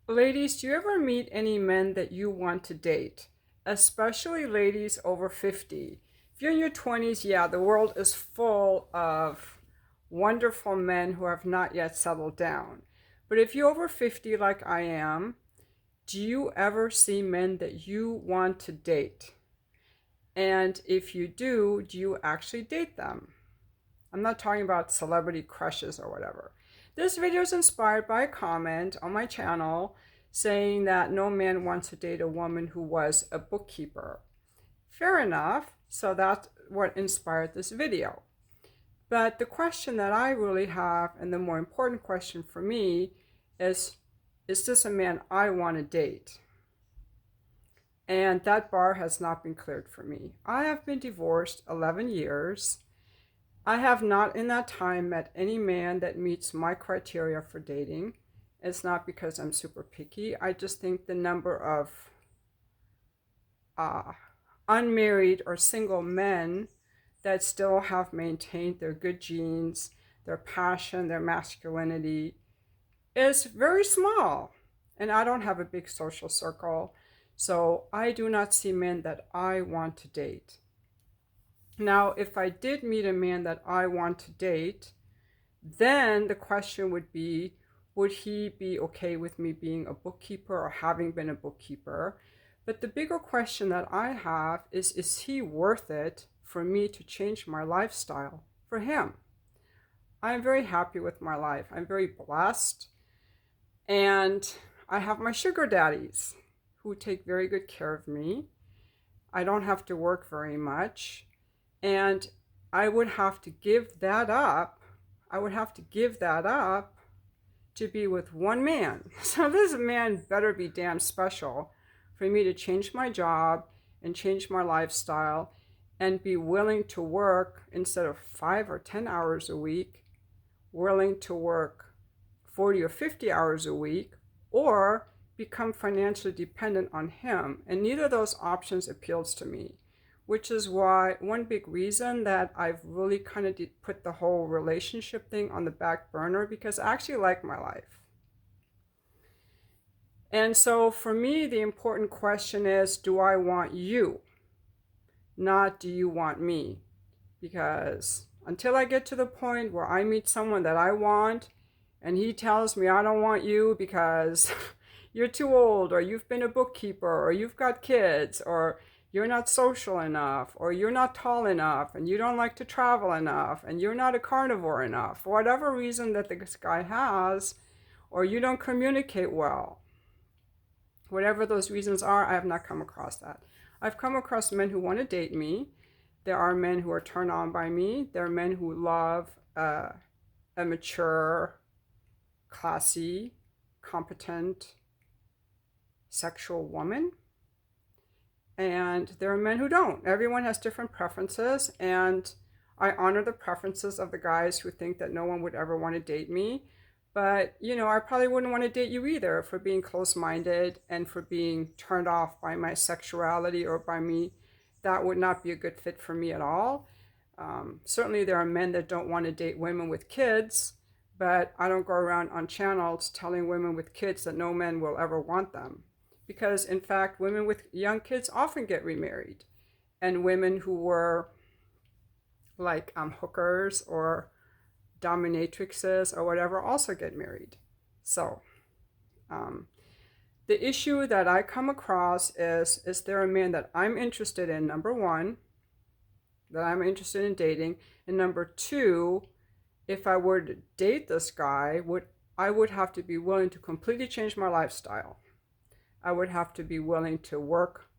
Ladies, do you ever meet any men that you want to date? Especially ladies over 50. If you're in your 20s, yeah, the world is full of wonderful men who have not yet settled down. But if you're over 50 like I am, do you ever see men that you want to date? And if you do you actually date them? I'm not talking about celebrity crushes or whatever. This video is inspired by a comment on my channel saying that no man wants to date a woman who was a bookkeeper. Fair enough, so that's what inspired this video. But the question that I really have, and the more important question for me, is this a man I want to date? And that bar has not been cleared for me. I have been divorced 11 years. I have not in that time met any man that meets my criteria for dating. It's not because I'm super picky. I just think the number of uh, unmarried or single men that still have maintained their good genes, their passion, their masculinity is very small. And I don't have a big social circle, so I do not see men that I want to date. Now, if I did meet a man that I want to date, then the question would he be okay with me being a bookkeeper or having been a bookkeeper? But the bigger question that I have is he worth it for me to change my lifestyle for him? I'm very happy with my life. I'm very blessed. And I have my sugar daddies who take very good care of me. I don't have to work very much. And I would have to give that up. I would have to give that up to be with one man. So this man better be damn special for me to change my job and change my lifestyle and be willing to work instead of 5 or 10 hours a week, willing to work 40 or 50 hours a week, or become financially dependent on him. And neither of those options appeals to me, which is why one big reason that I've really kind of put the whole relationship thing on the back burner, because I actually like my life. And so for me, the important question is, do I want you? Not do you want me? Because until I get to the point where I meet someone that I want and he tells me I don't want you because you're too old, or you've been a bookkeeper, or you've got kids, or you're not social enough, or you're not tall enough, and you don't like to travel enough, and you're not a carnivore enough, for whatever reason that this guy has, or you don't communicate well. Whatever those reasons are, I have not come across that. I've come across men who want to date me. There are men who are turned on by me. There are men who love a mature, classy, competent, sexual woman. And there are men who don't. Everyone has different preferences, and I honor the preferences of the guys who think that no one would ever want to date me. But, I probably wouldn't want to date you either for being close-minded and for being turned off by my sexuality or by me. That would not be a good fit for me at all. Certainly there are men that don't want to date women with kids, but I don't go around on channels telling women with kids that no men will ever want them. Because in fact, women with young kids often get remarried. And women who were like hookers or dominatrixes or whatever also get married. So the issue that I come across is there a man that I'm interested in, number one, that I'm interested in dating, and number two, if I were to date this guy, I would have to be willing to completely change my lifestyle. I would have to be willing to work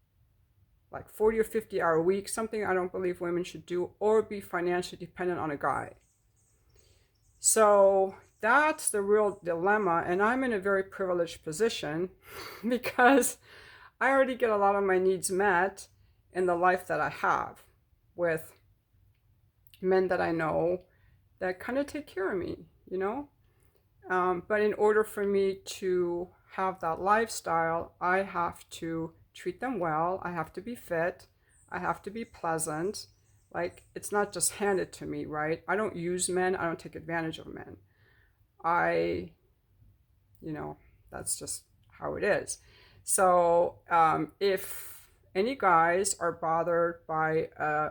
like 40 or 50-hour weeks, something I don't believe women should do, or be financially dependent on a guy. So that's the real dilemma, and I'm in a very privileged position because I already get a lot of my needs met in the life that I have with men that I know that kind of take care of me. But in order for me to have that lifestyle, I have to treat them well. I have to be fit. I have to be pleasant. Like, it's not just handed to me, right? I don't use men. I don't take advantage of men. I, that's just how it is. So if any guys are bothered by a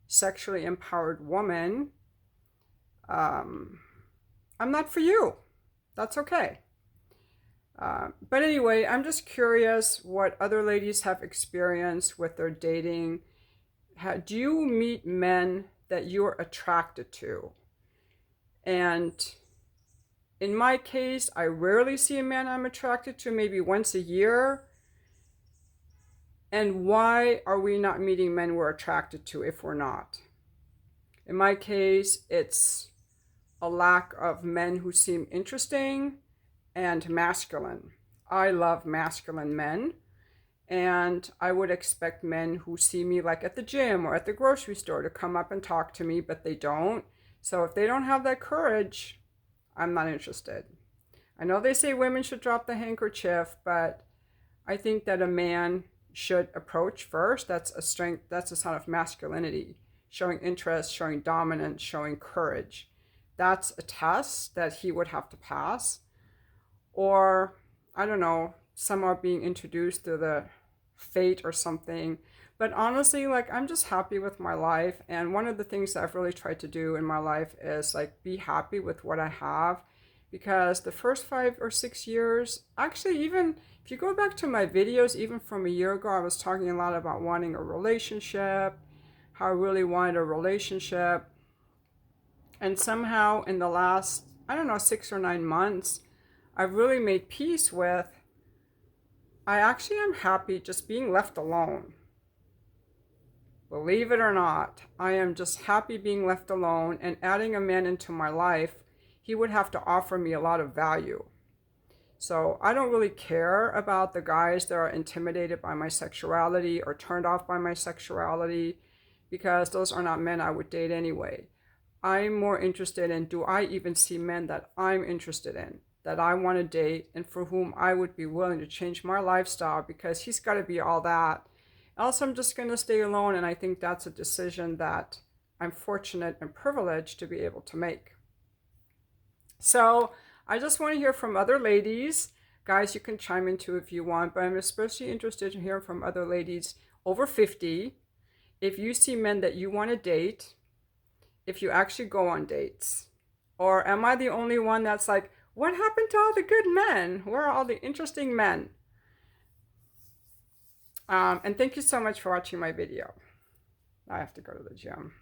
sexually empowered woman, I'm not for you. That's okay. But anyway, I'm just curious what other ladies have experienced with their dating. Do you meet men that you're attracted to? And in my case, I rarely see a man I'm attracted to, maybe once a year. And why are we not meeting men we're attracted to if we're not? In my case, it's a lack of men who seem interesting and masculine. I love masculine men, and I would expect men who see me like at the gym or at the grocery store to come up and talk to me, but they don't. So if they don't have that courage, I'm not interested. I know they say women should drop the handkerchief, but I think that a man should approach first. That's a strength, that's a sign of masculinity, showing interest, showing dominance, showing courage. That's a test that he would have to pass. Or, I don't know, some are being introduced to the fate or something. But honestly, like, I'm just happy with my life. And one of the things that I've really tried to do in my life is like be happy with what I have. Because the first 5 or 6 years, actually, even if you go back to my videos, even from a year ago, I was talking a lot about wanting a relationship, how I really wanted a relationship. And somehow in the last, I don't know, 6 or 9 months, I've really made peace with, I actually am happy just being left alone. Believe it or not, I am just happy being left alone, and adding a man into my life, he would have to offer me a lot of value. So I don't really care about the guys that are intimidated by my sexuality or turned off by my sexuality, because those are not men I would date anyway. I'm more interested in, do I even see men that I'm interested in, that I want to date, and for whom I would be willing to change my lifestyle, because he's got to be all that. Else I'm just going to stay alone, and I think that's a decision that I'm fortunate and privileged to be able to make. So I just want to hear from other ladies. Guys, you can chime in too if you want, but I'm especially interested in hearing from other ladies over 50. If you see men that you want to date, if you actually go on dates. Or am I the only one that's like, what happened to all the good men? Where are all the interesting men? And thank you so much for watching my video. I have to go to the gym.